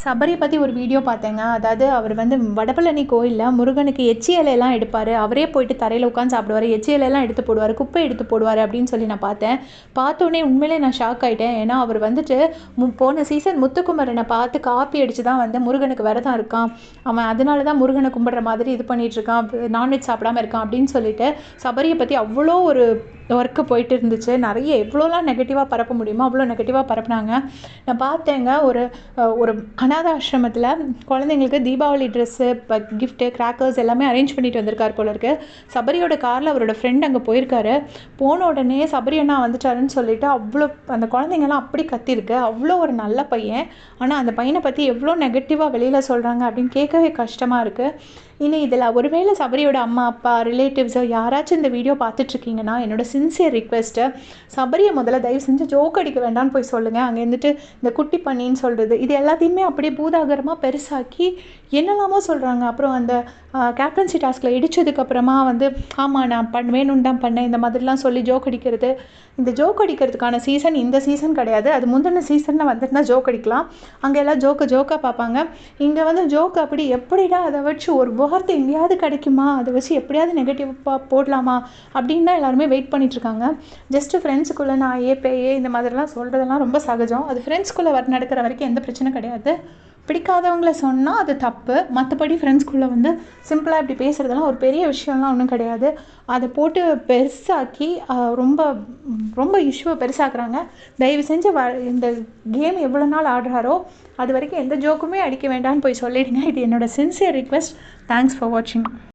சபரியை பற்றி ஒரு வீடியோ பார்த்தேங்க. அதாவது அவர் வந்து வடபழனி கோயிலில் முருகனுக்கு எச்சி இலையெல்லாம் எடுப்பார். அவரே போயிட்டு தரையில் உட்காந்து சாப்பிடுவார். எச்சி இலையெல்லாம் எடுத்து போடுவார், குப்பை எடுத்து போடுவார் அப்படின்னு சொல்லி நான் பார்த்தேன். பார்த்தோன்னே உண்மையிலே நான் ஷாக் ஆகிட்டேன். ஏன்னா அவர் வந்துட்டு போன சீசன் முத்துக்குமரனை பார்த்து காப்பி அடித்து தான் வந்து முருகனுக்கு விரதம் இருக்கான், அவன் அதனால தான் முருகனை கும்பிட்ற மாதிரி இது பண்ணிகிட்ருக்கான், நான்வெஜ் சாப்பிடாமல் இருக்கான் அப்படின்னு சொல்லிட்டு சபரியை பற்றி அவ்வளோ ஒரு ஒர்க்கு போயிட்டு இருந்துச்சு. நிறைய எவ்வளோலாம் நெகட்டிவாக பரப்ப முடியுமோ அவ்வளோ நெகட்டிவாக பரப்புனாங்க. நான் பார்த்தேங்க, ஒரு ஒரு அநாத ஆசிரமத்தில் குழந்தைங்களுக்கு தீபாவளி ட்ரெஸ்ஸு, இப்போ கிஃப்ட்டு, கிராக்கர்ஸ் எல்லாமே அரேஞ்ச் பண்ணிட்டு வந்திருக்கார் போல இருக்குது. சபரியோட காரில் அவரோட ஃப்ரெண்ட் அங்கே போயிருக்காரு. போன உடனே சபரி அண்ணா வந்துட்டாருன்னு சொல்லிட்டு அவ்வளோ அந்த குழந்தைங்கள்லாம் அப்படி கத்திருக்கு. அவ்வளோ ஒரு நல்ல பையன். ஆனால் அந்த பையனை பற்றி எவ்வளோ நெகட்டிவாக வெளியில் சொல்கிறாங்க அப்படின்னு கேட்கவே கஷ்டமாக இருக்குது. இனி இதில் ஒருவேளை சபரியோட அம்மா அப்பா ரிலேட்டிவ்ஸோ யாராச்சும் இந்த வீடியோ பார்த்துட்ருக்கீங்கன்னா என்னோட சின்சியர் ரிக்வெஸ்ட்டு, சபரியை முதல்ல தயவு செஞ்சு ஜோக் அடிக்க வேண்டாம்னு போய் சொல்லுங்கள். அங்கே இருந்துட்டு இந்த குட்டி பண்ணின்னு சொல்கிறது இது எல்லாத்தையுமே அப்படியே பூதாகரமாக பெருசாக்கி என்னெல்லாமோ சொல்கிறாங்க. அப்புறம் அந்த கேப்டன்சி டாஸ்கில் இடித்ததுக்கப்புறமா வந்து ஆமாம் நான் வேணும்னு தான் பண்ணேன் இந்த மாதிரிலாம் சொல்லி ஜோக் அடிக்கிறது. இந்த ஜோக் அடிக்கிறதுக்கான சீசன் இந்த சீசன் கிடையாது. அது முந்தின சீசனில் வந்துட்டுனா ஜோக் அடிக்கலாம். அங்கே எல்லாம் ஜோக்காக பார்ப்பாங்க. இங்கே வந்து ஜோக் அப்படி எப்படிடா அதை வச்சு ஒரு வார்த்தை எங்கேயாவது கிடைக்குமா, அதை வச்சு எப்படியாவது நெகட்டிவாக போடலாமா அப்படின்னு தான் எல்லாருமே வெயிட் பண்ணிகிட்ருக்காங்க. ஜஸ்ட்டு ஃப்ரெண்ட்ஸுக்குள்ளே நான் பேயே இந்த மாதிரிலாம் சொல்கிறதெல்லாம் ரொம்ப சகஜம். அது ஃப்ரெண்ட்ஸ்குள்ளே நடக்கிற வரைக்கும் எந்த பிரச்சனை கிடையாது. பிடிக்காதவங்கள சொன்னால் அது தப்பு. மற்றபடி ஃப்ரெண்ட்ஸ்குள்ளே வந்து சிம்பிளாக இப்படி பேசுகிறதெல்லாம் ஒரு பெரிய விஷயம்லாம் ஒன்றும் கிடையாது. அதை போட்டு பெருசாக்கி ரொம்ப ரொம்ப இஷ்யூவை பெருசாக்குறாங்க. தயவு செஞ்சு இந்த கேம் எவ்வளோ நாள் ஆடுறாரோ அது வரைக்கும் எந்த ஜோக்குமே அடிக்க வேண்டாம்னு போய் சொல்லிடுங்க. இது என்னோடய சின்சியர் ரிக்வெஸ்ட். தேங்க்ஸ் ஃபார் வாட்சிங்.